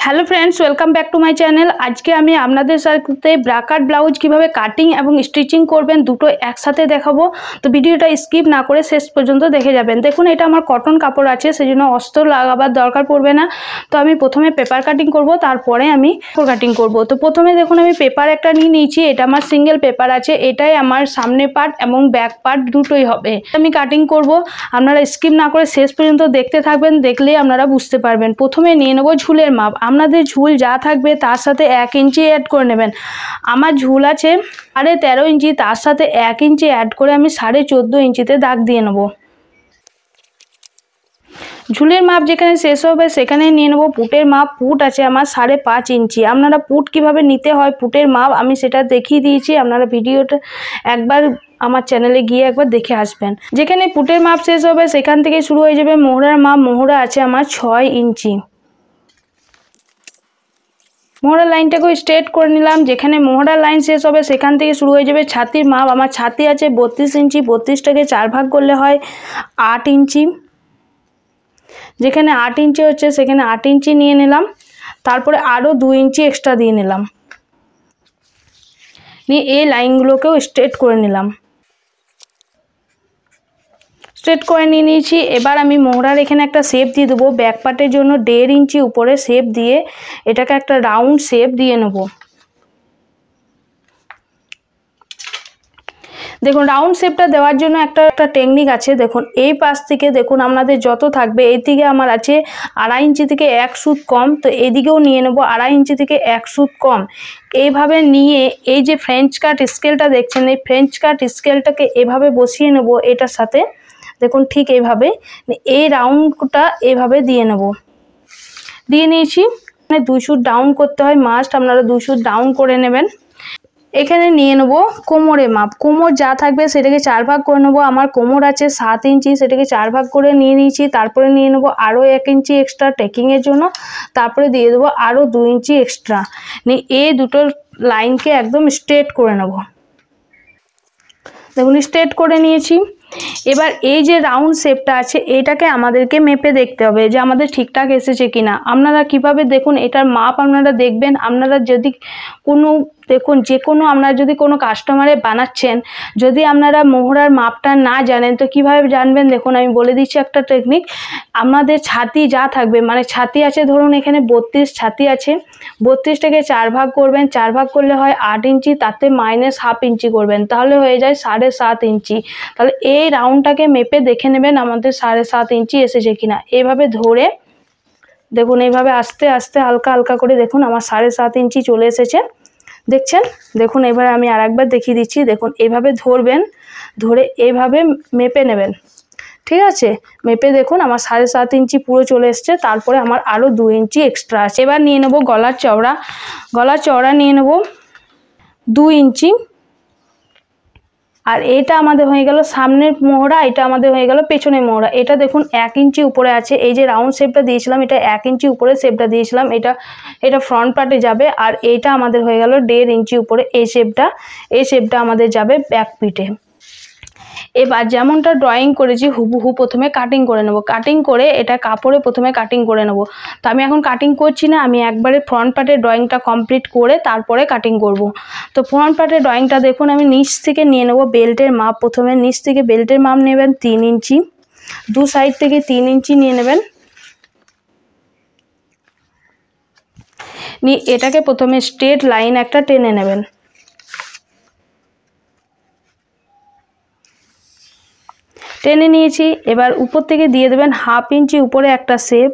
Hello friends, welcome back to my channel. আজকে আমি আপনাদের সাথে ব্রাকাট ব্লাউজ কিভাবে কাটিং এবং স্টিচিং করবেন দুটো একসাথে দেখাবো। তো ভিডিওটা স্কিপ না করে শেষ পর্যন্ত দেখে যাবেন। দেখুন, এটা আমার কটন কাপড় আছে, সেজন্য অস্ত্র লাগাবার দরকার পড়বে না। তো আমি প্রথমে পেপার কাটিং করব, তারপরে আমি কাটিং করব। তো প্রথমে দেখুন, আমি পেপার একটা নিয়ে নিয়েছি। এটা আমার সিঙ্গেল পেপার আছে, এটাই আমার সামনে পার্ট এবং ব্যাক পার্ট দুটোই হবে। আমি কাটিং করব, আপনারা স্কিপ না করে শেষ পর্যন্ত দেখতে থাকবেন, দেখলেই আপনারা বুঝতে পারবেন। প্রথমে নিয়ে নেব ঝুলের মাপ। আপনাদের ঝুল যা থাকবে তার সাথে 1 ইঞ্চি অ্যাড করে নেবেন। আমার ঝুল আছে 13.5 ইঞ্চি, তার সাথে 1 ইঞ্চি অ্যাড করে আমি 14.5 ইঞ্চিতে দাগ দিয়ে নেব। ঝুলের মাপ যেখানে শেষ হবে সেখানে নিয়ে নেব পুটের মাপ। পুট আছে আমার 5.5 ইঞ্চি। আপনারা পুট কিভাবে নিতে হয়, পুটের মাপ আমি সেটা দেখিয়ে দিয়েছি। আপনারা ভিডিওটা একবার আমার চ্যানেলে গিয়ে একবার দেখে আসবেন। যেখানে পুটের মাপ শেষ হবে সেখান থেকে শুরু হয়ে যাবে মোহরার মাপ। মোহরা আছে আমার 6 ইঞ্চি। মোহরা লাইনটাকেও স্ট্রেট করে নিলাম। যেখানে মোহরা লাইন শেষ হবে সেখান থেকে শুরু হয়ে যাবে ছাতির মাপ। আমার ছাতি আছে 32 ইঞ্চি। 32টাকে 4 ভাগ করলে হয় 8 ইঞ্চি। যেখানে 8 ইঞ্চি হচ্ছে সেখানে 8 ইঞ্চি নিয়ে নিলাম। তারপরে আরও 2 ইঞ্চি এক্সট্রা দিয়ে নিলাম, নিয়ে এই লাইনগুলোকেও স্ট্রেট করে নিলাম। স্ট্রেট করে নিয়ে নিয়েছি। এবার আমি মোহরার এখানে একটা শেপ দিয়ে দেবো। ব্যাক পার্টের জন্য 1.5 ইঞ্চি উপরে শেপ দিয়ে এটাকে একটা রাউন্ড শেপ দিয়ে নেব। দেখুন, রাউন্ড শেপটা দেওয়ার জন্য একটা টেকনিক আছে। দেখুন, এই পাশ থেকে দেখুন আপনাদের যত থাকবে, এই দিকে আমার আছে 2.5 ইঞ্চি থেকে 1 সুত কম, তো এদিকেও নিয়ে নেব 2.5 ইঞ্চি থেকে 1 সুত কম। এইভাবে নিয়ে এই যে ফ্রেঞ্চ কাট স্কেলটা দেখছেন, এই ফ্রেঞ্চ কাট স্কেলটাকে এভাবে বসিয়ে নেব এটার সাথে। দেখুন, ঠিক এইভাবে এই রাউন্ডটা এভাবে দিয়ে নেব। দিয়ে নিয়েছি। 2 সুত ডাউন করতে হয় মাস্ট, আপনারা 2 সুত ডাউন করে নেবেন। এখানে নিয়ে নেব কোমরে মাপ। কোমর যা থাকবে সেটাকে 4 ভাগ করে নেব। আমার কোমর আছে 7 ইঞ্চি, সেটাকে 4 ভাগ করে নিয়ে নিয়েছি। তারপরে নিয়ে নেব আরও 1 ইঞ্চি এক্সট্রা টেকিংয়ের জন্য। তারপরে দিয়ে দেবো আরও 2 ইঞ্চি এক্সট্রা। নিয়ে এই দুটো লাইনকে একদম স্ট্রেট করে নেব। দেখুন, স্ট্রেট করে নিয়েছি। এবার এই যে রাউন্ড শেপটা আছে এটাকে আমাদেরকে মেপে দেখতে হবে যে আমাদের ঠিকঠাক এসেছে কিনা। আপনারা কিভাবে দেখুন এটার মাপ আপনারা দেখবেন। আপনারা যদি কোনো দেখুন যে কোনো আপনারা যদি কোনো কাস্টমারে বানাচ্ছেন, যদি আপনারা মোহরার মাপটা না জানেন তো কিভাবে জানবেন। দেখুন, আমি বলে দিচ্ছি একটা টেকনিক। আপনাদের ছাতি যা থাকবে, মানে ছাতি আছে ধরুন এখানে 32 ছাতি আছে, 32টাকে 4 ভাগ করবেন। 4 ভাগ করলে হয় 8 ইঞ্চি, তাতে -1/2 ইঞ্চি করবেন, তাহলে হয়ে যায় 7.5 ইঞ্চি। তাহলে এই রাউন্ডটাকে মেপে দেখে নেবেন আমাদের 7.5 ইঞ্চি এসেছে কিনা। এইভাবে ধরে দেখুন, এইভাবে আস্তে আস্তে হালকা হালকা করে দেখুন আমার 7.5 ইঞ্চি চলে এসেছে। দেখছেন? দেখুন, এবারে আমি আরেকবার দেখিয়ে দিচ্ছি। দেখুন, এইভাবে ধরবেন, ধরে এইভাবে মেপে নেবেন। ঠিক আছে? মেপে দেখুন আমার 7.5 ইঞ্চি পুরো চলে এসছে। তারপরে আমার আরও 2 ইঞ্চি এক্সট্রা আছে। এবার নিয়ে নেব গলার চওড়া। গলার চওড়া নিয়ে নেব 2 ইঞ্চি। আর এটা আমাদের হয়ে গেল সামনের মোহরা, এটা আমাদের হয়ে গেল পেছনের মোহরা। এটা দেখুন 1 ইঞ্চি উপরে আছে। এই যে রাউন্ড শেপটা দিয়েছিলাম এটা 1 ইঞ্চি উপরে শেপটা দিয়েছিলাম, এটা ফ্রন্ট পার্টে যাবে। আর এইটা আমাদের হয়ে গেল 1.5 ইঞ্চি উপরে। এই শেপটা আমাদের যাবে ব্যাক পিঠে। এবার যেমনটা ড্রয়িং করেছি হুবহু প্রথমে কাটিং করে নেব। কাটিং করে এটা কাপড়ে প্রথমে কাটিং করে নেব। তো আমি এখন কাটিং করছি না, আমি একবারে ফ্রন্ট পার্টের ড্রয়িংটা কমপ্লিট করে তারপরে কাটিং করব। তো ফ্রন্ট পার্টের ড্রয়িংটা দেখুন, আমি নিচ থেকে নিয়ে নেব বেল্টের মাপ। প্রথমে নিচ থেকে বেল্টের মাপ নেবেন 3 ইঞ্চি। 2 সাইড থেকে 3 ইঞ্চি নিয়ে নেবেন। নিয়ে এটাকে প্রথমে স্ট্রেট লাইন একটা টেনে নেবেন। টেনে নিয়েছি। এবার উপর থেকে দিয়ে দেবেন 1/2 ইঞ্চি উপরে একটা শেপ।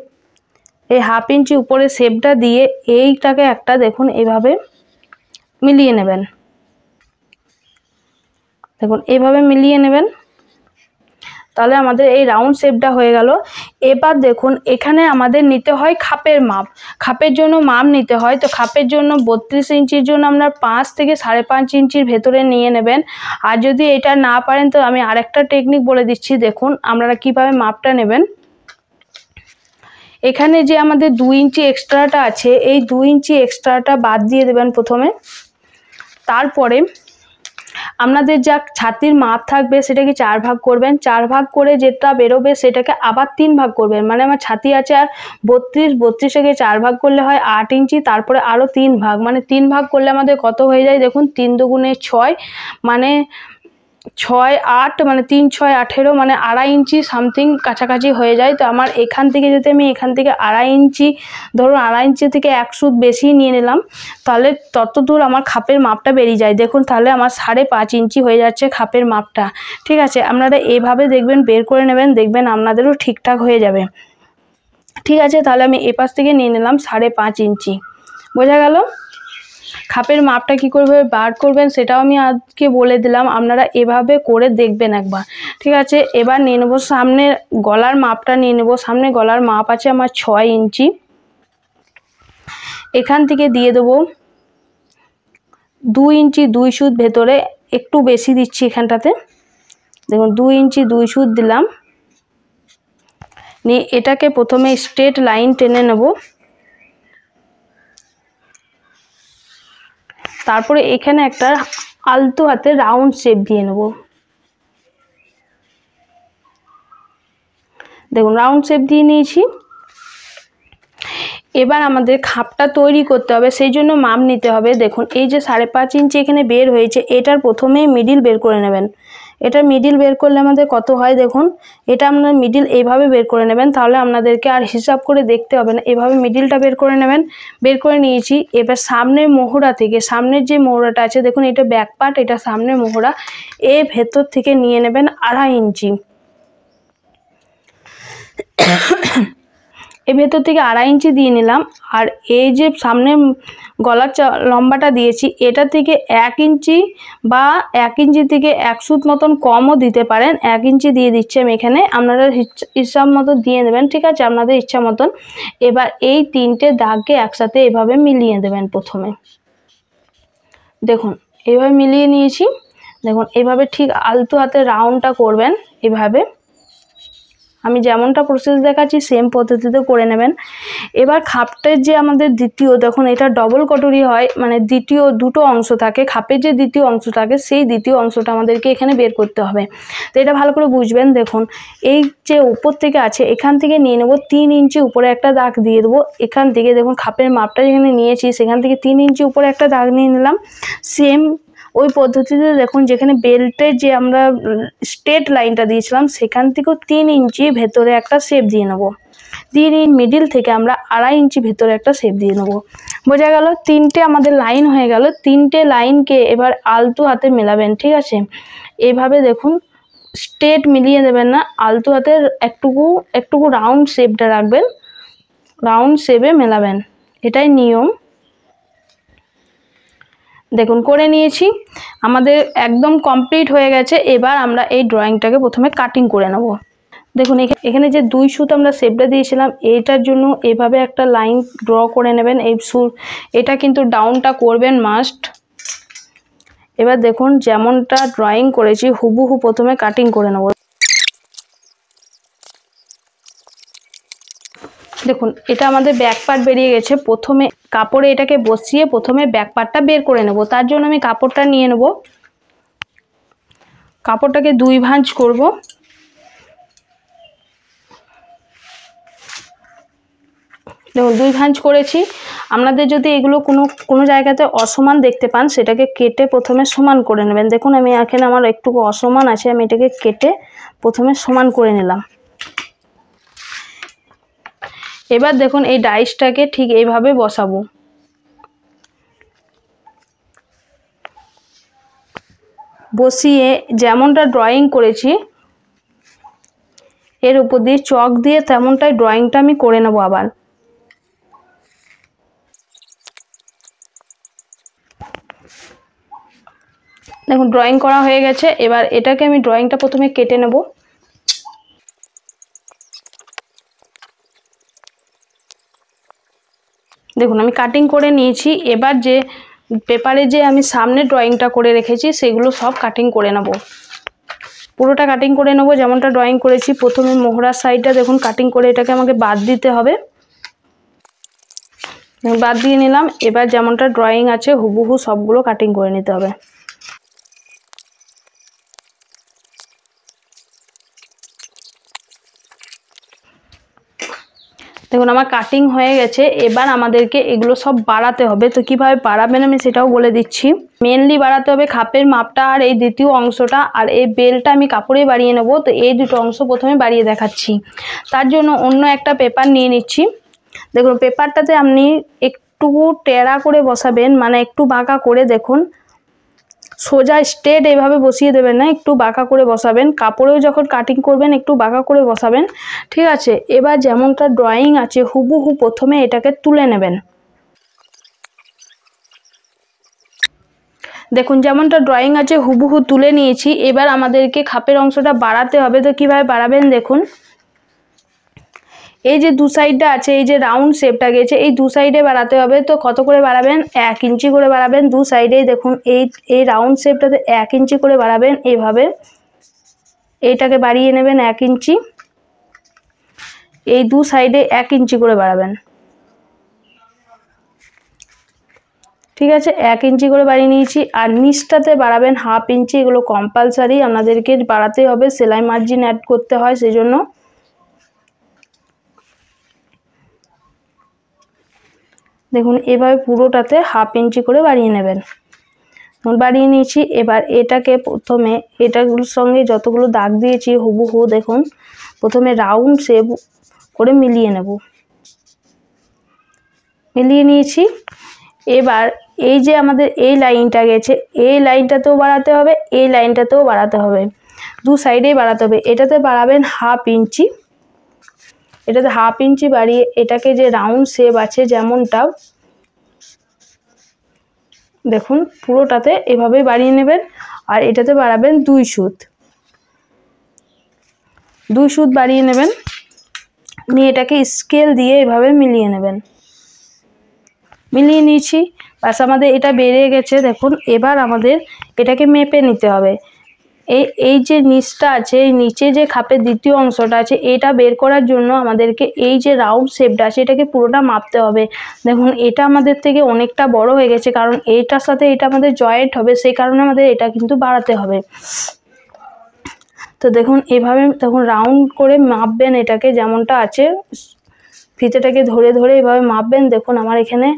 এই 1/2 ইঞ্চি উপরে শেপটা দিয়ে এইটাকে একটা দেখুন এইভাবে মিলিয়ে নেবেন। দেখুন, এইভাবে মিলিয়ে নেবেন, তাহলে আমাদের এই রাউন্ড শেপটা হয়ে গেল। এবার দেখুন, এখানে আমাদের নিতে হয় খাপের মাপ। খাপের জন্য মাপ নিতে হয়। তো খাপের জন্য 32 ইঞ্চির জন্য আপনার 5 থেকে 5.5 ইঞ্চির ভেতরে নিয়ে নেবেন। আর যদি এটা না পারেন তো আমি আরেকটা টেকনিক বলে দিচ্ছি। দেখুন আপনারা কিভাবে মাপটা নেবেন। এখানে যে আমাদের 2 ইঞ্চি এক্সট্রাটা আছে, এই 2 ইঞ্চি এক্সট্রাটা বাদ দিয়ে দেবেন প্রথমে। তারপরে আপনাদের যা ছাতির মাপ থাকবে সেটাকে 4 ভাগ করবেন, 4 ভাগ করে যেটা বেরোবে সেটাকে আবার 3 ভাগ করবেন। মানে আমার ছাতি আছে আর 32, 32-কে 4 ভাগ করলে হয় 8 ইঞ্চি, তারপরে আরও 3 ভাগ, মানে 3 ভাগ করলে আমাদের কত হয়ে যায় দেখুন, 3 দুগুণে 6, মানে 6 8, মানে 3 6 18, মানে 2.5 ইঞ্চি সামথিং কাছাকাছি হয়ে যায়। তো আমার এখান থেকে যদি আমি এখান থেকে 2.5 ইঞ্চি, ধরুন 2.5 ইঞ্চি থেকে 1 সুত বেশি নিয়ে নিলাম, তাহলে তত দূর আমার খাপের মাপটা বেরিয়ে যায়। দেখুন তাহলে আমার 5.5 ইঞ্চি হয়ে যাচ্ছে খাপের মাপটা। ঠিক আছে, আপনারা এইভাবে দেখবেন, বের করে নেবেন, দেখবেন আপনাদেরও ঠিকঠাক হয়ে যাবে। ঠিক আছে, তাহলে আমি এপাশ থেকে নিয়ে নিলাম 5.5 ইঞ্চি। বোঝা গেল? খাপের মাপটা কি করে বার করবেন সেটাও আমি আজকে বলে দিলাম, আপনারা এভাবে করে দেখবেন একবার। ঠিক আছে, এবার নিয়ে নেবো সামনের গলার মাপটা নিয়ে নেবো। সামনে গলার মাপ আছে আমার 6 ইঞ্চি। এখান থেকে দিয়ে দেবো 2 ইঞ্চি 2 সুত, ভেতরে একটু বেশি দিচ্ছি এখানটাতে। দেখুন 2 ইঞ্চি 2 সুত দিলাম, নিয়ে এটাকে প্রথমে স্ট্রেট লাইন টেনে নেব। তারপরে এখানে একটা আলতো হাতে রাউন্ড শেপ দিয়ে নেব। দেখুন রাউন্ড শেপ দিয়ে নিয়েছি। এবার আমাদের খাপটা তৈরি করতে হবে, সেই জন্য মাপ নিতে হবে। দেখুন এই যে 5.5 ইঞ্চি এখানে বের হয়েছে, এটার প্রথমেই মিডিল বের করে নেবেন। এটা মিডিল বের করলে আমাদের কত হয় দেখুন, এটা আপনার মিডিল এইভাবে বের করে নেবেন, তাহলে আপনাদেরকে আর হিসাব করে দেখতে হবে না, এভাবে মিডিলটা বের করে নেবেন। বের করে নিয়েছি। এবার সামনের মোহরা থেকে, সামনের যে মোহরাটা আছে দেখুন, এটা ব্যাক পার্ট, এটা সামনের মোহরা, এই ভেতর থেকে নিয়ে নেবেন 2.5 ইঞ্চি। এই ভেতর থেকে 2.5 ইঞ্চি দিয়ে নিলাম। আর এই যে সামনে গলার লম্বাটা দিয়েছি, এটা থেকে 1 ইঞ্চি বা 1 ইঞ্চি থেকে 1 সুত মতন কমও দিতে পারেন। 1 ইঞ্চি দিয়ে দিচ্ছি আমি এখানে, আপনারা হিসাব মতো দিয়ে দেবেন। ঠিক আছে, আপনাদের ইচ্ছা মতন। এবার এই 3টে দাগকে একসাথে এভাবে মিলিয়ে দেবেন প্রথমে। দেখুন এইভাবে মিলিয়ে নিয়েছি। দেখুন এইভাবে ঠিক আলতো হাতে রাউন্ডটা করবেন এভাবে, আমি যেমনটা প্রসেস দেখাচ্ছি সেম পদ্ধতিতে করে নেবেন। এবার খাপের যে আমাদের দ্বিতীয়, দেখুন এটা ডবল কটরি হয়, মানে দ্বিতীয় দুটো অংশ থাকে, খাপের যে দ্বিতীয় অংশ থাকে সেই দ্বিতীয় অংশটা আমাদেরকে এখানে বের করতে হবে। তো এটা ভালো করে বুঝবেন। দেখুন এই যে উপর থেকে আছে, এখান থেকে নিয়ে নেব 3 ইঞ্চি উপরে একটা দাগ দিয়ে দেবো। এখান থেকে দেখুন খাপের মাপটা যেখানে নিয়েছি সেখান থেকে 3 ইঞ্চি উপরে একটা দাগ নিয়ে নিলাম। সেম ওই পদ্ধতিতে দেখুন যেখানে বেল্টের যে আমরা স্ট্রেট লাইনটা দিয়েছিলাম সেখান থেকেও 3 ইঞ্চি ভেতরে একটা শেপ দিয়ে নেব। 3 ইঞ্চি মিডিল থেকে আমরা 2.5 ইঞ্চি ভেতরে একটা শেপ দিয়ে নেব। বোঝা গেল? 3টে আমাদের লাইন হয়ে গেল। 3টে লাইনকে এবার আলতো হাতে মেলাবেন। ঠিক আছে, এইভাবে দেখুন স্ট্রেট মিলিয়ে দেবেন না, আলতো হাতে একটুকু রাউন্ড শেপটা রাখবেন, রাউন্ড শেপে মেলাবেন, এটাই নিয়ম। দেখুন করে নিয়েছি, আমাদের একদম কমপ্লিট হয়ে গেছে। এবার আমরা এই ড্রয়িংটাকে প্রথমে কাটিং করে নেব। দেখুন এখানে যে 2 সুত আমরা শেপটা দিয়েছিলাম, এইটার জন্য এভাবে একটা লাইন ড্র করে নেবেন। এটা কিন্তু ডাউনটা করবেন মাস্ট। এবার দেখুন যেমনটা ড্রয়িং করেছি হুবহু প্রথমে কাটিং করে নেব। দেখুন এটা আমাদের ব্যাক পার্ট বেরিয়ে গেছে। প্রথমে কাপড়ে এটাকে বসিয়ে প্রথমে ব্যাক পার্টটা বের করে নেব। তার জন্য আমি কাপড়টা নিয়ে নেব, কাপড়টাকে 2 ভাঁজ করব। দেখুন 2 ভাঁজ করেছি। আপনাদের যদি এগুলো কোনো জায়গাতে অসমান দেখতে পান সেটাকে কেটে প্রথমে সমান করে নেবেন। দেখুন আমি এখানে আমার একটু অসমান আছে, আমি এটাকে কেটে প্রথমে সমান করে নিলাম। এবার দেখুন এই ডাইসটাকে ঠিক এইভাবে বসাবো। বসিয়ে যেমনটা ড্রয়িং করেছি এর উপর দিয়ে চক দিয়ে তেমনটাই ড্রয়িংটা আমি করে নেব আবার। দেখুন ড্রয়িং করা হয়ে গেছে। এবার এটাকে আমি ড্রয়িংটা প্রথমে কেটে নেব। দেখুন আমি কাটিং করে নিয়েছি। এবার যে পেপারে যে আমি সামনে ড্রয়িংটা করে রেখেছি সেগুলো সব কাটিং করে নেব, পুরোটা কাটিং করে নেব যেমনটা ড্রয়িং করেছি। প্রথমে মোহরার সাইডটা দেখুন কাটিং করে এটাকে আমাকে বাদ দিতে হবে, বাদ দিয়ে নিলাম। এবার যেমনটা ড্রয়িং আছে হুবহু সবগুলো কাটিং করে নিতে হবে। দেখুন আমার কাটিং হয়ে গেছে। এবার আমাদেরকে এগুলো সব বাড়াতে হবে। তো কিভাবে বাড়াবেন আমি সেটাও বলে দিচ্ছি। মেনলি বাড়াতে হবে খাপের মাপটা আর এই দ্বিতীয় অংশটা, আর এই বেলটা আমি কাপড়ে বাড়িয়ে নেব। তো এই দুটো অংশ প্রথমে বাড়িয়ে দেখাচ্ছি। তার জন্য অন্য একটা পেপার নিয়ে নিচ্ছি। দেখুন পেপারটাতে আপনি একটু টেরা করে বসাবেন, মানে একটু বাঁকা করে, দেখুন সোজা স্ট্রেট এইভাবে বসিয়ে দেবেন না, একটু বাঁকা করে বসাবেন। কাপড়েও যখন কাটিং করবেন একটু বাঁকা করে বসাবেন, ঠিক আছে। এবার যেমনটা ড্রয়িং আছে হুবহু প্রথমে এটাকে তুলে নেবেন। দেখুন যেমনটা ড্রয়িং আছে হুবহু তুলে নিয়েছি। এবার আমাদেরকে খাপের অংশটা বাড়াতে হবে। তো কিভাবে বাড়াবেন দেখুন, এই যে দু সাইডটা আছে, এই যে রাউন্ড শেপটা গেছে, এই দু সাইডে বাড়াতে হবে। তো কত করে বাড়াবেন, 1 ইঞ্চি করে বাড়াবেন দু সাইডেই। দেখুন এই রাউন্ড শেপটাতে 1 ইঞ্চি করে বাড়াবেন। এইভাবে এইটাকে বাড়িয়ে নেবেন 1 ইঞ্চি, এই দু সাইডে 1 ইঞ্চি করে বাড়াবেন, ঠিক আছে। 1 ইঞ্চি করে বাড়িয়ে নিয়েছি। আর নিচটাতে বাড়াবেন 1/2 ইঞ্চি। এগুলো কম্পালসারি আপনাদেরকে বাড়াতে হবে, সেলাই মার্জিন অ্যাড করতে হয় সেই জন্য। দেখুন এভাবে পুরোটাতে 1/2 ইঞ্চি করে বাড়িয়ে নেবেন। বাড়িয়ে নিয়েছি। এবার এটাকে প্রথমে এটাগুলোর সঙ্গে যতগুলো দাগ দিয়েছি হুবহু দেখুন প্রথমে রাউন্ড শেপ করে মিলিয়ে নেব। মিলিয়ে নিয়েছি। এবার এই যে আমাদের এই লাইনটা গেছে, এই লাইনটাতেও বাড়াতে হবে, এই লাইনটাতেও বাড়াতে হবে, দু সাইডেই বাড়াতে হবে। এটাতে বাড়াবেন 1/2 ইঞ্চি, এটাতে 1/2 ইঞ্চি বাড়িয়ে এটাকে যে রাউন্ড শেপ আছে যেমনটা দেখুন পুরোটাতে এভাবে বাড়িয়ে নেবেন। আর এটাতে বাড়াবেন 2 সুত, 2 সুত বাড়িয়ে নেবেন। নিয়ে এটাকে স্কেল দিয়ে এভাবে মিলিয়ে নেবেন। মিলিয়ে নিয়েছি, বাস আমাদের এটা বেরিয়ে গেছে। দেখুন এবার আমাদের এটাকে মেপে নিতে হবে। এই যে নিচটা আছে, এই নিচে যে খাপের দ্বিতীয় অংশটা আছে, এটা বের করার জন্য আমাদেরকে এই যে রাউন্ড শেপটা আছে এটাকে পুরোটা মাপতে হবে। দেখুন এটা আমাদের থেকে অনেকটা বড় হয়ে গেছে, কারণ এইটার সাথে এটা আমাদের জয়েন্ট হবে, সেই কারণে আমাদের এটা কিন্তু বাড়াতে হবে। তো দেখুন এভাবে তখন রাউন্ড করে মাপবেন এটাকে, যেমনটা আছে ফিতেটাকে ধরে ধরে এভাবে মাপবেন। দেখুন আমার এখানে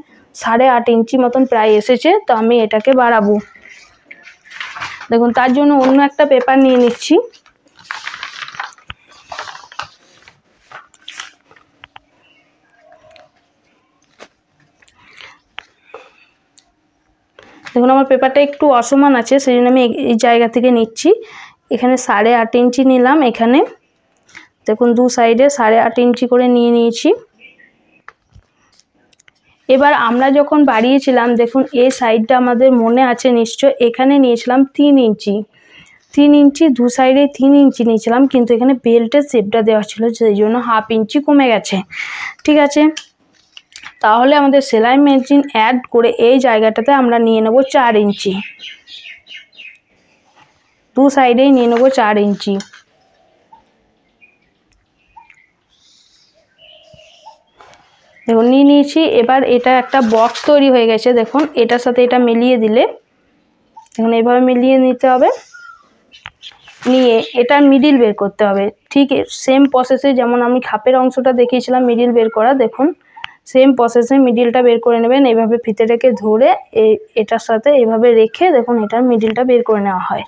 8.5 ইঞ্চি মতন প্রায় এসেছে। তো আমি এটাকে বাড়াবো। দেখুন তার জন্য অন্য একটা পেপার নিয়ে নিচ্ছি। দেখুন আমার পেপারটা একটু অসমান আছে, সেই জন্য আমি এই জায়গা থেকে নিচ্ছি। এখানে 8.5 ইঞ্চি নিলাম। এখানে দেখুন দু সাইডে 8.5 ইঞ্চি করে নিয়ে নিয়েছি। এবার আমরা যখন বাড়িয়েছিলাম দেখুন এই সাইডটা আমাদের মনে আছে নিশ্চয়, এখানে নিয়েছিলাম 3 ইঞ্চি, 3 ইঞ্চি দু সাইডে 3 ইঞ্চি নিয়েছিলাম, কিন্তু এখানে বেল্টের শেপটা দেওয়া ছিল সেই জন্য 1/2 ইঞ্চি কমে গেছে, ঠিক আছে। তাহলে আমাদের সেলাই মার্জিন অ্যাড করে এই জায়গাটাতে আমরা নিয়ে নেব 4 ইঞ্চি, দু সাইডেই নিয়ে নেব 4 ইঞ্চি। দেখুন নিয়ে নিয়েছি। এবার এটা একটা বক্স তৈরি হয়ে গেছে। দেখুন এটার সাথে এটা মিলিয়ে দিলে, দেখুন এইভাবে মিলিয়ে নিতে হবে। নিয়ে এটার মিডিল বের করতে হবে, ঠিক সেম প্রসেসে যেমন আমি খাপের অংশটা দেখিয়েছিলাম মিডিল বের করা। দেখুন সেম প্রসেসে মিডিলটা বের করে নেবেন। এইভাবে ফিতেটাকে ধরে এটার সাথে এইভাবে রেখে দেখুন এটার মিডিলটা বের করে নেওয়া হয়,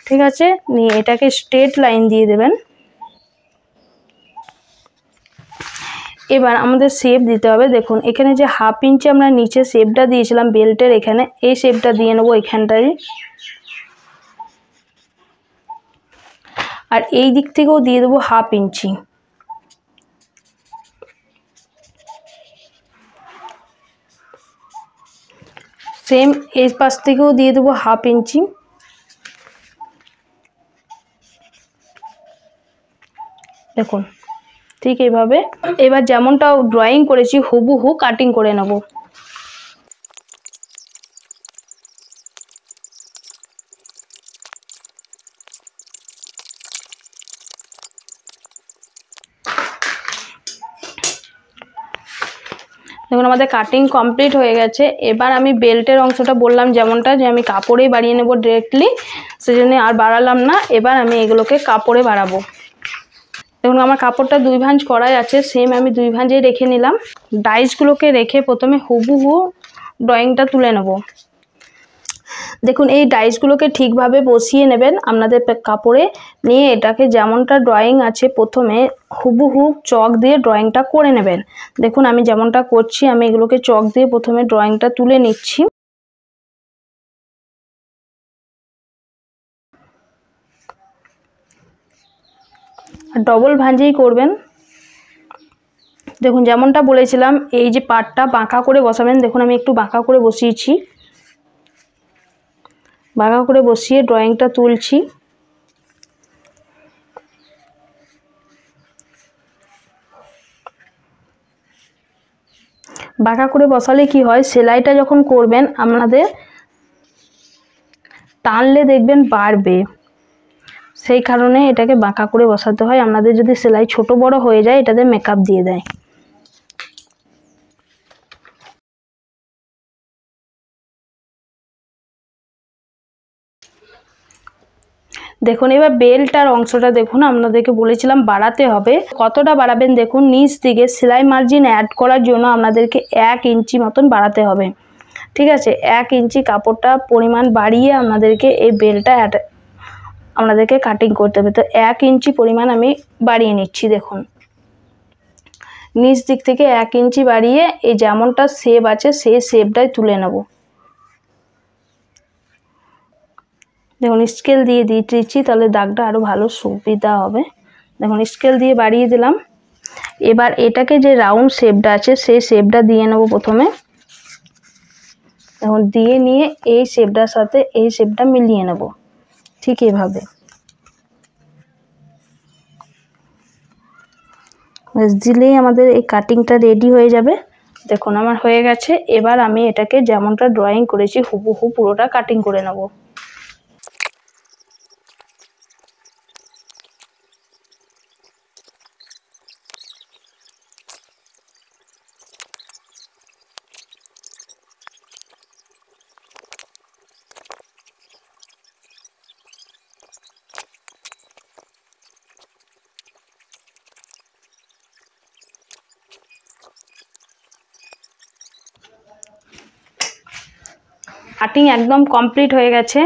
ঠিক আছে। নিয়ে এটাকে স্ট্রেট লাইন দিয়ে দেবেন। এবার আমাদের শেপ দিতে হবে। দেখুন এখানে যে 1/2 ইঞ্চি আমরা নিচে শেপটা দিয়েছিলাম বেল্টের, এখানে এই শেপটা দিয়ে নেবো এখানটায়। আর এই দিক থেকেও দিয়ে দেবো 1/2 ইঞ্চি। সেম এই পাশ থেকেও দিয়ে দেবো 1/2 ইঞ্চি। দেখুন ঠিক এইভাবে এবার যেমনটা ড্রয়িং করেছি হুবহু কাটিং করে নেব। দেখুন আমাদের কাটিং কমপ্লিট হয়ে গেছে। এবার আমি বেল্টের অংশটা বললাম যেমনটা, যে আমি কাপড়েই বাড়িয়ে নেব ডিরেক্টলি, সেজন্য আর বাড়ালাম না। এবার আমি এগুলোকে কাপড়ে বাড়াবো। দেখুন আমার কাপড়টা 2 ভাঁজ করাই আছে, সেম আমি 2 ভাঁজেই রেখে নিলাম। ডাইসগুলোকে রেখে প্রথমে হুবহু ড্রয়িংটা তুলে নেব। দেখুন এই ডাইসগুলোকে ঠিকভাবে বসিয়ে নেবেন আপনাদের কাপড়ে, নিয়ে এটাকে যেমনটা ড্রয়িং আছে প্রথমে হুবহু চক দিয়ে ড্রয়িংটা করে নেবেন। দেখুন আমি যেমনটা করছি, আমি এগুলোকে চক দিয়ে প্রথমে ড্রয়িংটা তুলে নিচ্ছি। ডবল ভাঁজেই করবেন। দেখুন যেমনটা বলেছিলাম এই যে পাটটা বাঁকা করে বসাবেন। দেখুন আমি একটু বাঁকা করে বসিয়েছি, বাঁকা করে বসিয়ে ড্রয়িংটা তুলছি। বাঁকা করে বসালে কি হয়, সেলাইটা যখন করবেন আপনাদের টানলে দেখবেন বাড়বে, সেই কারণে এটাকে বাঁকা করে বসাতে হয়। আপনাদের যদি সেলাই ছোট বড় হয়ে যায় এটাতে মেকআপ দিয়ে দেয়। দেখুন এবার বেল্টার অংশটা দেখুন আপনাদেরকে বলেছিলাম বাড়াতে হবে। কতটা বাড়াবেন দেখুন, নিচ দিকে সেলাই মার্জিন অ্যাড করার জন্য আপনাদেরকে 1 ইঞ্চি মতন বাড়াতে হবে। ঠিক আছে, 1 ইঞ্চি কাপড়টা পরিমাণ বাড়িয়ে আপনাদেরকে এই বেল্টটা আপনাদেরকে কাটিং করতে হবে। তো 1 ইঞ্চি পরিমাণ আমি বাড়িয়ে নিচ্ছি। দেখুন নিচ দিক থেকে 1 ইঞ্চি বাড়িয়ে এই যেমনটা শেপ আছে সেই শেপটাই তুলে নেব। দেখুন স্কেল দিয়ে দিচ্ছি, তাহলে দাগটা আরও ভালো সুবিধা হবে। দেখুন স্কেল দিয়ে বাড়িয়ে দিলাম। এবার এটাকে যে রাউন্ড শেপটা আছে সেই শেপটা দিয়ে নেব প্রথমে। দেখুন দিয়ে নিয়ে এই শেপটার সাথে এই শেপটা মিলিয়ে নেব ঠিক এভাবে। ব্যাস দিলেই আমাদের এই কাটিংটা রেডি হয়ে যাবে। দেখুন আমার হয়ে গেছে। এবার আমি এটাকে যেমনটা ড্রয়িং করেছি হুবহু পুরোটা কাটিং করে নেব। কাটিং একদম কমপ্লিট হয়ে গেছে।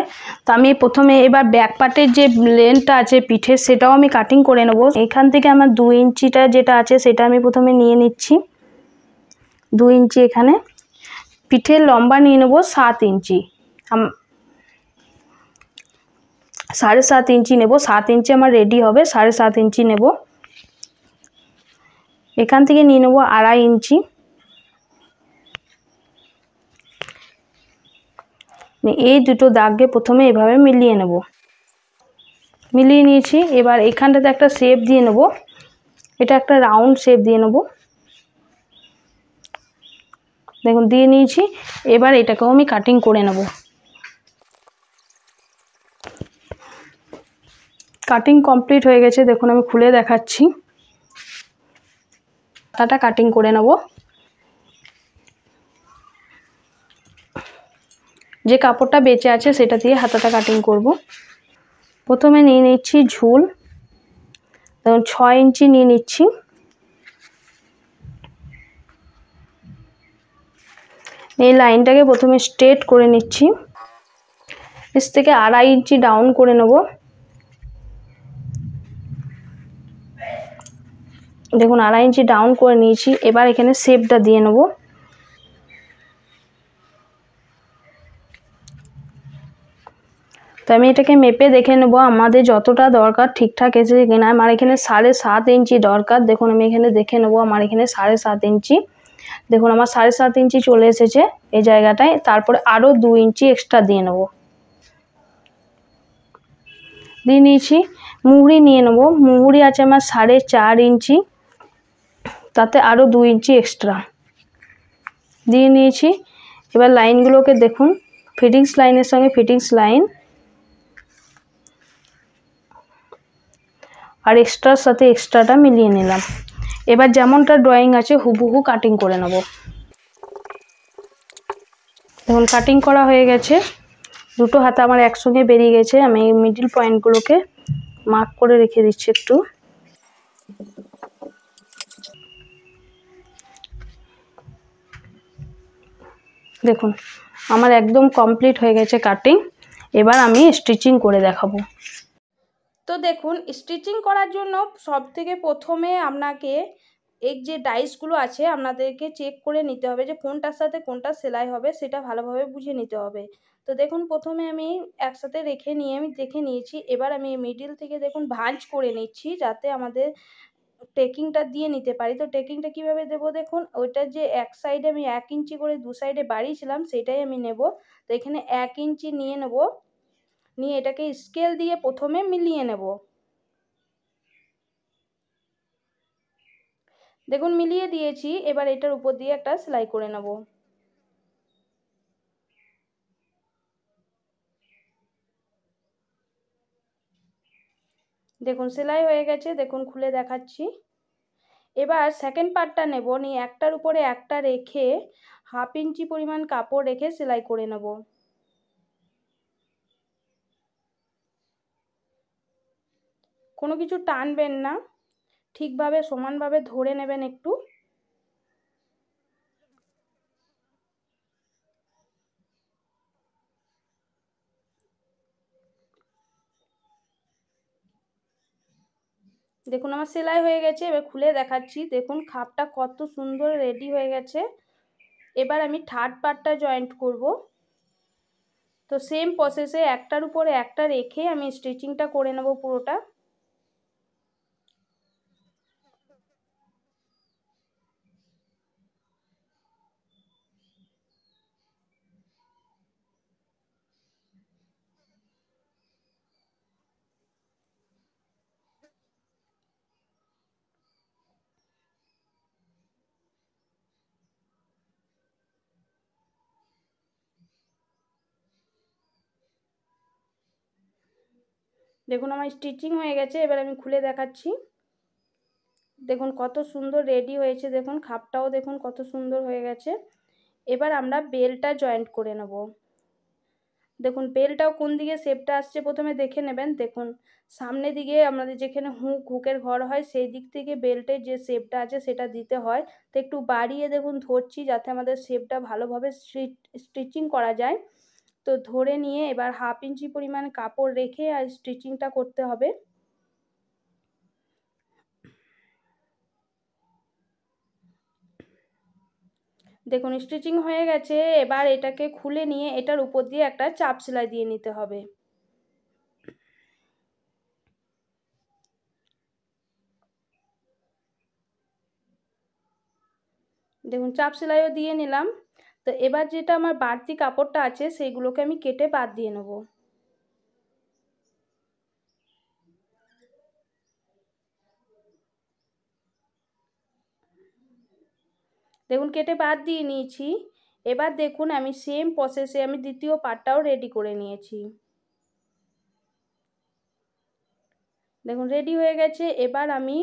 তো আমি প্রথমে এবার ব্যাক পার্টের যে লেন্থটা আছে পিঠের সেটাও আমি কাটিং করে নেব। এখান থেকে আমার 2 ইঞ্চিটা যেটা আছে সেটা আমি প্রথমে নিয়ে নিচ্ছি। 2 ইঞ্চি এখানে পিঠের লম্বা নিয়ে নেব 7 ইঞ্চি, 7.5 ইঞ্চি নেব। 7 ইঞ্চি আমার রেডি হবে, 7.5 ইঞ্চি নেব। এখান থেকে নিয়ে নেব 2.5 ইঞ্চি। এই দুটো দাগকে প্রথমে এভাবে মিলিয়ে নেব। মিলিয়ে নিয়েছি। এবার এখানটাতে একটা শেপ দিয়ে নেব, এটা একটা রাউন্ড শেপ দিয়ে নেব। দেখুন দিয়ে নিয়েছি। এবার এটাকেও আমি কাটিং করে নেব। কাটিং কমপ্লিট হয়ে গেছে। দেখুন আমি খুলে দেখাচ্ছি। হাতাটা কাটিং করে নেব। যে কাপড়টা বেঁচে আছে সেটা দিয়ে হাতাটা কাটিং করব। প্রথমে নিয়ে নিচ্ছি ঝুল। দেখুন 6 ইঞ্চি নিয়ে নিচ্ছি। এই লাইনটাকে প্রথমে স্ট্রেট করে নিচ্ছি। নিচ থেকে 2.5 ইঞ্চি ডাউন করে নেব। দেখুন 2.5 ইঞ্চি ডাউন করে নিয়েছি। এবার এখানে শেপটা দিয়ে নেব। তো আমি এটাকে মেপে দেখে নেব আমাদের যতটা দরকার ঠিকঠাক এসেছে কিনা। আমার এখানে 7.5 ইঞ্চি দরকার। দেখুন আমি এখানে দেখে নেব আমার এখানে 7.5 ইঞ্চি। দেখুন আমার 7.5 ইঞ্চি চলে এসেছে এই জায়গাটায়। তারপরে আরও 2 ইঞ্চি এক্সট্রা দিয়ে নেব। দিয়ে নিয়েছি। মুহুরি নিয়ে নেব। মুহুরি আছে আমার 4.5 ইঞ্চি, তাতে আরও 2 ইঞ্চি এক্সট্রা দিয়ে নিয়েছি। এবার লাইনগুলোকে দেখুন, ফিটিংস লাইনের সঙ্গে ফিটিংস লাইন আর এক্সট্রার সাথে এক্সট্রাটা মিলিয়ে নিলাম। এবার যেমনটা ড্রয়িং আছে হুবহু কাটিং করে নেব। দেখুন কাটিং করা হয়ে গেছে। দুটো হাতা আমার একসঙ্গে বেরিয়ে গেছে। আমি মিডল পয়েন্টগুলোকে মার্ক করে রেখে দিচ্ছি একটু। দেখুন আমার একদম কমপ্লিট হয়ে গেছে কাটিং। এবার আমি স্টিচিং করে দেখাবো। তো দেখুন স্টিচিং করার জন্য সবথেকে প্রথমে আপনাকে এই যে ডাইসগুলো আছে আপনাদেরকে চেক করে নিতে হবে যে কোনটার সাথে কোনটা সেলাই হবে, সেটা ভালোভাবে বুঝে নিতে হবে। তো দেখুন প্রথমে আমি একসাথে রেখে নিয়ে আমি দেখে নিয়েছি। এবার আমি মিডিল থেকে দেখুন ভাঁজ করে নিচ্ছি যাতে আমাদের টেকিংটা দিয়ে নিতে পারি। তো টেকিংটা কিভাবে দেবো দেখুন, ওইটার যে এক সাইডে আমি 1 ইঞ্চি করে দু সাইডে বাড়িয়েছিলাম সেটাই আমি নেব। তো এখানে 1 ইঞ্চি নিয়ে নেব, নিয়ে এটাকে স্কেল দিয়ে প্রথমে মিলিয়ে নেব। দেখুন মিলিয়ে দিয়েছি। এবার এটার উপর দিয়ে একটা সেলাই করে নেব। দেখুন সেলাই হয়ে গেছে, দেখুন খুলে দেখাচ্ছি। এবার সেকেন্ড পার্টটা নেব, নিয়ে একটার উপরে একটা রেখে 1/2 ইঞ্চি পরিমাণ কাপড় রেখে সেলাই করে নেব। কোনো কিছু টানবেন না, ঠিকভাবে সমানভাবে ধরে নেবেন একটু। দেখুন আমার সেলাই হয়ে গেছে, এবার খুলে দেখাচ্ছি। দেখুন খাপটা কত সুন্দর রেডি হয়ে গেছে। এবার আমি থার্ড পার্টটা জয়েন্ট করব। তো সেম প্রসেসে একটার উপরে একটা রেখে আমি স্টিচিংটা করে নেব পুরোটা। দেখুন আমার স্টিচিং হয়ে গেছে, এবার আমি খুলে দেখাচ্ছি। দেখুন কত সুন্দর রেডি হয়েছে, দেখুন খাপটাও দেখুন কত সুন্দর হয়ে গেছে। এবার আমরা বেলটা জয়েন্ট করে নেব। দেখুন বেলটাও কোন দিকে শেপটা আসছে প্রথমে দেখে নেবেন। দেখুন সামনের দিকে আমাদের যেখানে হুকের ঘর হয় সেই দিক থেকে বেল্টের যে শেপটা আছে সেটা দিতে হয়। তো একটু বাড়িয়ে দেখুন ধরছি যাতে আমাদের শেপটা ভালোভাবে স্টিচিং করা যায়। তো ধরে নিয়ে এবার 1/2 ইঞ্চি পরিমাণ কাপড় রেখে আর স্টিচিংটা করতে হবে। দেখুন স্টিচিং হয়ে গেছে। এবার এটাকে খুলে নিয়ে এটার উপর দিয়ে একটা চাপ সেলাই দিয়ে নিতে হবে। দেখুন চাপ সেলাইও দিয়ে নিলাম। তো এবার যেটা আমার বাড়তি কাপড়টা আছে সেইগুলোকে আমি কেটে বাদ দিয়ে নেব। দেখুন কেটে বাদ দিয়ে নিয়েছি। এবার দেখুন আমি সেম প্রসেসে আমি দ্বিতীয় পার্টটাও রেডি করে নিয়েছি। দেখুন রেডি হয়ে গেছে। এবার আমি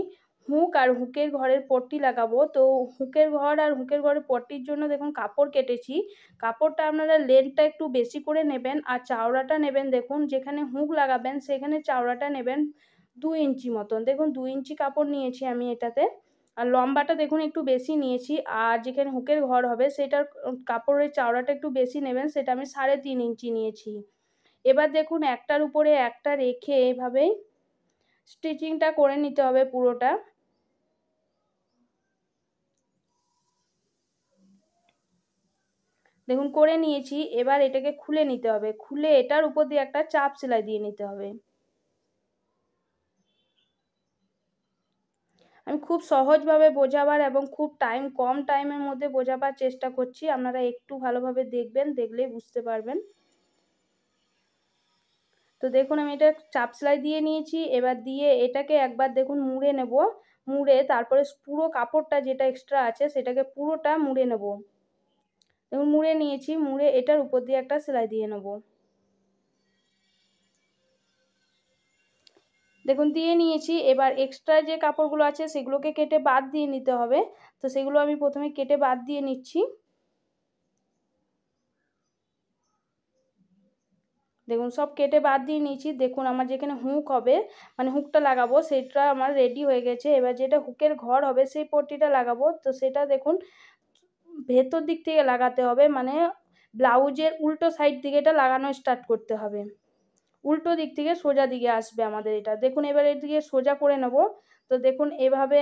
হুক আর হুকের ঘরের পট্টি লাগাবো। তো হুকের ঘর আর হুকের ঘরের পট্টির জন্য দেখুন কাপড় কেটেছি। কাপড়টা আপনারা লেন্থটা একটু বেশি করে নেবেন আর চওড়াটা নেবেন, দেখুন যেখানে হুক লাগাবেন সেখানে চওড়াটা নেবেন 2 ইঞ্চি মতন। দেখুন 2 ইঞ্চি কাপড় নিয়েছি আমি এটাতে। আর লম্বাটা দেখুন একটু বেশি নিয়েছি। আর যেখানে হুকের ঘর হবে সেটার কাপড়ের চওড়াটা একটু বেশি নেবেন, সেটা আমি 3.5 ইঞ্চি নিয়েছি। এবার দেখুন একটার উপরে একটা রেখে এভাবেই স্টিচিংটা করে নিতে হবে পুরোটা। দেখুন করে নিয়েছি। এবার এটাকে খুলে নিতে হবে, খুলে এটার উপর দিয়ে একটা চাপ সেলাই দিয়ে নিতে হবে। আমি খুব সহজভাবে বোঝাবার এবং খুব কম টাইমের মধ্যে বোঝাবার চেষ্টা করছি। আপনারা একটু ভালোভাবে দেখবেন, দেখলেই বুঝতে পারবেন। তো দেখুন আমি এটা চাপ সেলাই দিয়ে নিয়েছি। এবার দিয়ে এটাকে একবার দেখুন মুড়ে নেব। মুড়ে তারপরে পুরো কাপড়টা যেটা এক্সট্রা আছে সেটাকে পুরোটা মুড়ে নেব। দেখুন মুড়ে নিয়েছি, মুড়ে এটার উপর দিয়ে একটা সেলাই দিয়ে নেব। দেখুন দিয়ে নিয়েছি। এবার এক্সট্রা যে কাপড়গুলো আছে সেগুলোকে কেটে বাদ দিয়ে নিতে হবে। তো সেগুলো আমি প্রথমে কেটে বাদ দিয়ে নিচ্ছি। দেখুন সব কেটে বাদ দিয়ে নিয়েছি। দেখুন আমার যেখানে হুক হবে মানে হুকটা লাগাবো সেটা আমার রেডি হয়ে গেছে। এবার যেটা হুকের ঘর হবে সেই পট্টিটা লাগাবো। তো সেটা দেখুন ভেতর দিক থেকে লাগাতে হবে, মানে ব্লাউজের উল্টো সাইড থেকে এটা লাগানো স্টার্ট করতে হবে। উল্টো দিক থেকে সোজা দিকে আসবে আমাদের এটা। দেখুন এবার এদিকে সোজা করে নেব। তো দেখুন এভাবে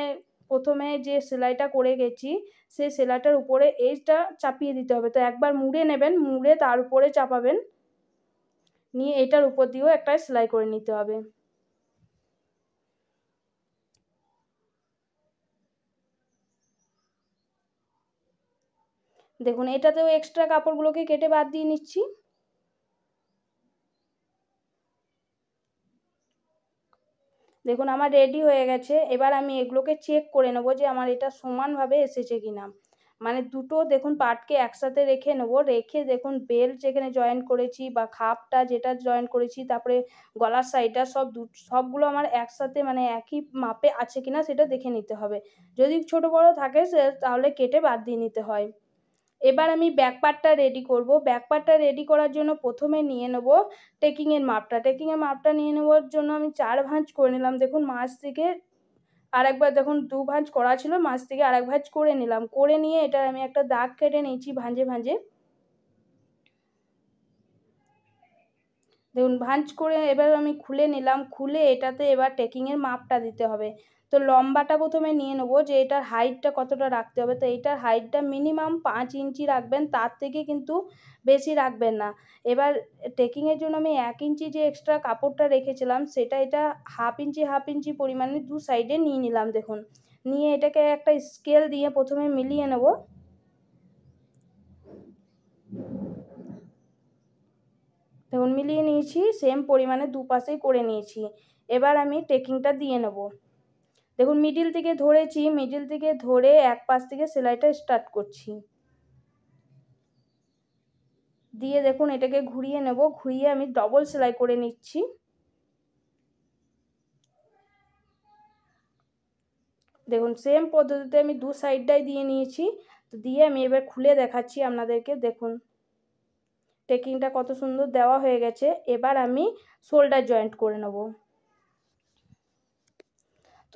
প্রথমে যে সেলাইটা করে গেছি সেই সেলাইটার উপরে এইটা চাপিয়ে দিতে হবে। তো একবার মুড়ে নেবেন, মুড়ে তার উপরে চাপাবেন, নিয়ে এটার উপর দিয়েও একটা সেলাই করে নিতে হবে। দেখুন এটাতেও এক্সট্রা কাপড়গুলোকে কেটে বাদ দিয়ে নিচ্ছি। দেখুন আমার রেডি হয়ে গেছে। এবার আমি এগুলোকে চেক করে নেব যে আমার এটা সমানভাবে এসেছে কিনা। মানে দুটো দেখুন পার্টকে একসাথে রেখে নেব, রেখে দেখুন বেল্ট যেখানে জয়েন করেছি বা খাপটা যেটা জয়েন করেছি, তারপরে গলার সাইডটা সবগুলো আমার একসাথে মানে একই মাপে আছে কিনা সেটা দেখে নিতে হবে। যদি ছোট বড় থাকে তাহলে কেটে বাদ দিয়ে নিতে হয়। এবার আমি ব্যাক পার্টটা রেডি করব। ব্যাক পার্টটা রেডি করার জন্য প্রথমে নিয়ে নেব টেকিংয়ের মাপটা। টেকিংয়ের মাপটা নিয়ে নেওয়ার জন্য আমি 4 ভাঁজ করে নিলাম। দেখুন মাঝ থেকে আরেকবার দেখুন 2 ভাঁজ করা ছিল, মাঝ থেকে আরেক ভাঁজ করে নিলাম। করে নিয়ে এটা আমি একটা দাগ কেটে নিয়েছি ভাঁজে ভাঁজে। দেখুন ভাঁজ করে এবার আমি খুলে নিলাম। খুলে এটাতে এবার টেকিংয়ের মাপটা দিতে হবে। তো লম্বাটা প্রথমে নিয়ে নেবো যে এটার হাইটটা কতটা রাখতে হবে। তো এইটার হাইটটা মিনিমাম 5 ইঞ্চি রাখবেন, তার থেকে কিন্তু বেশি রাখবেন না। এবার টেকিংয়ের জন্য আমি 1 ইঞ্চি যে এক্সট্রা কাপড়টা রেখেছিলাম সেটা এটা হাফ ইঞ্চি পরিমাণে দু সাইডে নিয়ে নিলাম। দেখুন নিয়ে এটাকে একটা স্কেল দিয়ে প্রথমে মিলিয়ে নেব। দেখুন মিলিয়ে নিয়েছি, সেম পরিমাণে দুপাশেই করে নিয়েছি। এবার আমি টেকিংটা দিয়ে নেব। দেখুন মিডিল থেকে ধরেছি, মিডিল থেকে ধরে এক পাশ থেকে সেলাইটা স্টার্ট করছি। দিয়ে দেখুন এটাকে ঘুরিয়ে নেব, ঘুরিয়ে আমি ডবল সেলাই করে নিচ্ছি। দেখুন সেম পদ্ধতিতে আমি দু সাইডটাই দিয়ে নিয়েছি। তো দিয়ে আমি এবার খুলে দেখাচ্ছি আপনাদেরকে। দেখুন টেকিংটা কত সুন্দর দেওয়া হয়ে গেছে। এবার আমি শোল্ডার জয়েন্ট করে নেব।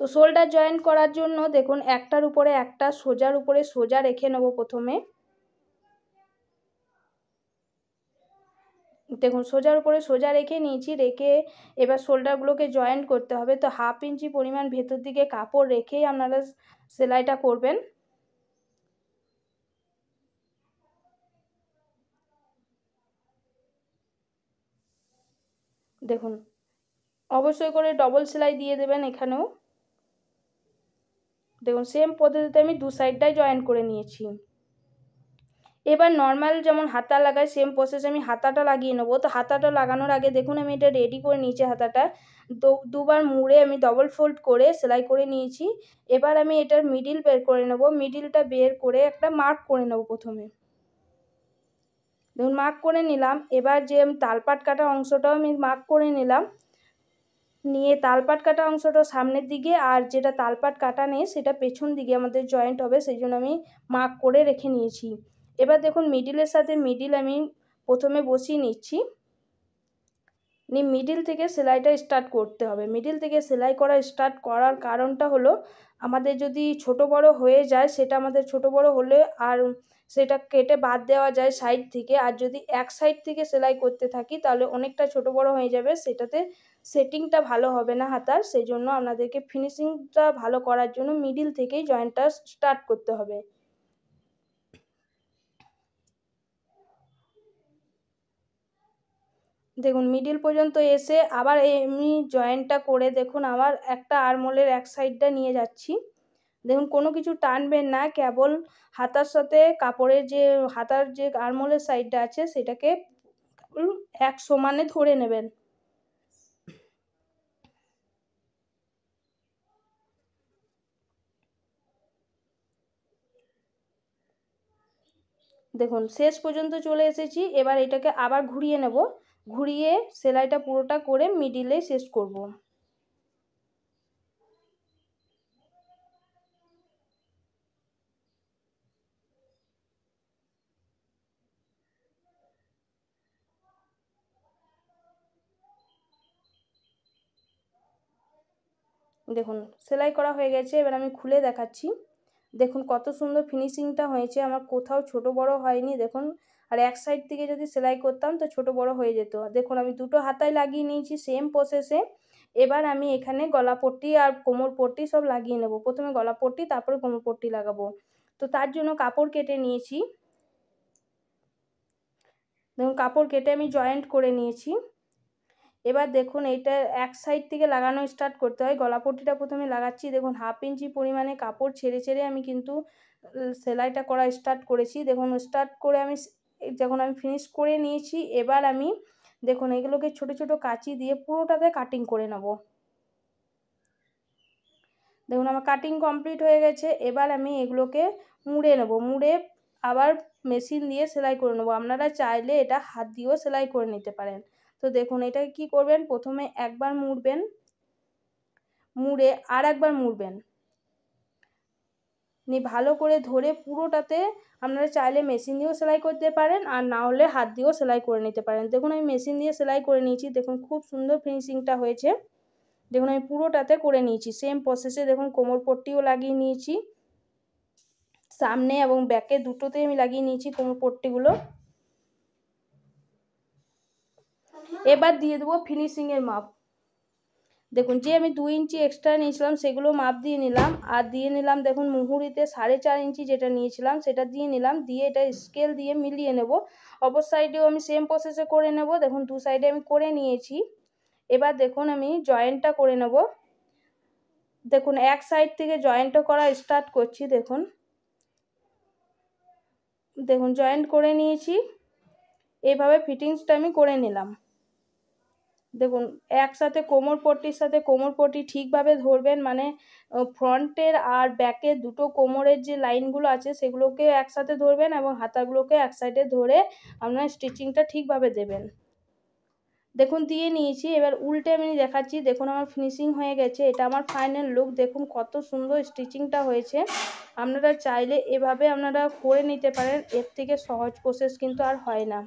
তো শোল্ডার জয়েন্ট করার জন্য দেখুন একটার উপরে একটা সোজার উপরে সোজা রেখে নেব প্রথমে। দেখুন সোজার উপরে সোজা রেখে নিয়েছি। রেখে এবার শোল্ডারগুলোকে জয়েন্ট করতে হবে। তো হাফ ইঞ্চি পরিমাণ ভেতর দিকে কাপড় রেখেই আপনারা সেলাইটা করবেন। দেখুন অবশ্যই করে ডবল সেলাই দিয়ে দেবেন এখানেও। দেখুন সেম পদ্ধতিতে আমি দু সাইডটাই জয়েন করে নিয়েছি। এবার নর্মাল যেমন হাতা লাগাই সেম প্রসেস আমি হাতাটা লাগিয়ে নেবো। তো হাতাটা লাগানোর আগে দেখুন আমি এটা রেডি করে নিয়েছি। হাতাটা দুবার মুড়ে আমি ডবল ফোল্ড করে সেলাই করে নিয়েছি। এবার আমি এটার মিডিল বের করে নেব। মিডিলটা বের করে একটা মার্ক করে নেব প্রথমে। দেখুন মার্ক করে নিলাম। এবার যে তালপাট কাটা অংশটাও আমি মার্ক করে নিলাম। নিয়ে তালপাট কাটা অংশটা সামনের দিকে আর যেটা তালপাট কাটা নেই সেটা পেছন দিকে আমাদের জয়েন্ট হবে, সেই জন্য আমি মার্ক করে রেখে নিয়েছি। এবার দেখুন মিডিলের সাথে মিডিল আমি প্রথমে বসিয়ে নিচ্ছি। নিয়ে মিডিল থেকে সেলাইটা স্টার্ট করতে হবে। মিডিল থেকে সেলাই করা স্টার্ট করার কারণটা হলো আমাদের যদি ছোট বড় হয়ে যায় সেটা আমাদের ছোট বড় হলে আর সেটা কেটে বাদ দেওয়া যায় সাইড থেকে। আর যদি এক সাইড থেকে সেলাই করতে থাকি তাহলে অনেকটা ছোট বড় হয়ে যাবে, সেটাতে সেটিংটা ভালো হবে না হাতার। সেই জন্য আপনাদেরকে ফিনিশিংটা ভালো করার জন্য মিডিল থেকেই জয়েন্টটা স্টার্ট করতে হবে। দেখুন মিডিল পর্যন্ত এসে আবার এমনি জয়েন্টটা করে দেখুন আবার একটা আরমোলের এক সাইডটা নিয়ে যাচ্ছি। দেখুন কোনো কিছু টানবেন না, কেবল হাতার সাথে কাপড়ের যে হাতার যে আরমোলের সাইডটা আছে সেটাকে এক সমানে ধরে নেবেন। দেখুন শেষ পর্যন্ত চলে এসেছি। এবার এটাকে আবার ঘুরিয়ে নেব, ঘুরিয়ে সেলাইটা পুরোটা করে মিডিলে শেষ করব। দেখুন সেলাই করা হয়ে গেছে। এবার আমি খুলে দেখাচ্ছি। দেখুন কত সুন্দর ফিনিশিংটা হয়েছে, আমার কোথাও ছোট বড় হয়নি। দেখুন আর এক সাইড থেকে যদি সেলাই করতাম তো ছোট বড় হয়ে যেত। দেখুন আমি দুটো হাতায় লাগিয়ে নিয়েছি সেম প্রসেসে। এবার আমি এখানে গলা পট্টি আর কোমর পট্টি সব লাগিয়ে নেব। প্রথমে গলা পট্টি তারপরে কোমর পট্টি লাগাবো। তো তার জন্য কাপড় কেটে নিয়েছি। দেখুন কাপড় কেটে আমি জয়েন্ট করে নিয়েছি। এবার দেখুন এইটা এক সাইড থেকে লাগানো স্টার্ট করতে হয়। গলা পট্টিটা প্রথমে লাগাচ্ছি। দেখুন 1/2 ইঞ্চি পরিমাণে কাপড় ছেড়ে ছেড়ে আমি কিন্তু সেলাইটা করা স্টার্ট করেছি। দেখুন স্টার্ট করে আমি যখন আমি ফিনিশ করে নিয়েছি, এবার আমি দেখুন এগুলোকে ছোট ছোট কাঁচি দিয়ে পুরোটাতে কাটিং করে নেব। দেখুন আমার কাটিং কমপ্লিট হয়ে গেছে। এবার আমি এগুলোকে মুড়ে নেব। মুড়ে আবার মেশিন দিয়ে সেলাই করে নেব। আপনারা চাইলে এটা হাত দিয়েও সেলাই করে নিতে পারেন। তো দেখুন এটাকে কী করবেন, প্রথমে একবার মুড়বেন, মুড়ে আর একবার মুড়বেন, ভালো করে ধরে পুরোটাতে আপনারা চাইলে মেশিন দিয়েও সেলাই করতে পারেন আর না হলে হাত দিয়েও সেলাই করে নিতে পারেন। দেখুন আমি মেশিন দিয়ে সেলাই করে নিয়েছি। দেখুন খুব সুন্দর ফিনিশিংটা হয়েছে। দেখুন আমি পুরোটাতে করে নিয়েছি সেম প্রসেসে। দেখুন কোমর পট্টিও লাগিয়ে নিয়েছি, সামনে এবং ব্যাকে দুটোতেই আমি লাগিয়ে নিয়েছি কোমর পট্টিগুলো। এবার দিয়ে দেবো ফিনিশিংয়ের মাপ। দেখুন যে আমি 2 ইঞ্চি এক্সট্রা নিয়েছিলাম সেগুলো মাপ দিয়ে নিলাম, আর দিয়ে নিলাম দেখুন মুহুরিতে 4.5 ইঞ্চি যেটা নিয়েছিলাম সেটা দিয়ে নিলাম। দিয়ে এটা স্কেল দিয়ে মিলিয়ে নেব। অপর সাইডেও আমি সেম প্রসেসে করে নেব। দেখুন দু সাইডে আমি করে নিয়েছি। এবার দেখুন আমি জয়েন্টটা করে নেব। দেখুন এক সাইড থেকে জয়েন্টটা করা স্টার্ট করছি। দেখুন দেখুন জয়েন্ট করে নিয়েছি। এইভাবে ফিটিংসটা আমি করে নিলাম। দেখুন একসাথে কোমর পট্টির সাথে কোমর পট্টি ঠিকভাবে ধরবেন, মানে ফ্রন্টের আর ব্যাকের দুটো কোমরের যে লাইনগুলো আছে সেগুলোকে একসাথে ধরবেন এবং হাতাগুলোকে এক সাইডে ধরে আপনার স্টিচিংটা ঠিকভাবে দেবেন। দেখুন দিয়ে নিয়েছি। এবার উল্টে আমি দেখাচ্ছি। দেখুন আমার ফিনিশিং হয়ে গেছে। এটা আমার ফাইনাল লুক। দেখুন কত সুন্দর স্টিচিংটা হয়েছে। আপনারা চাইলে এভাবে আপনারা করে নিতে পারেন। এর থেকে সহজ প্রসেস কিন্তু আর হয় না।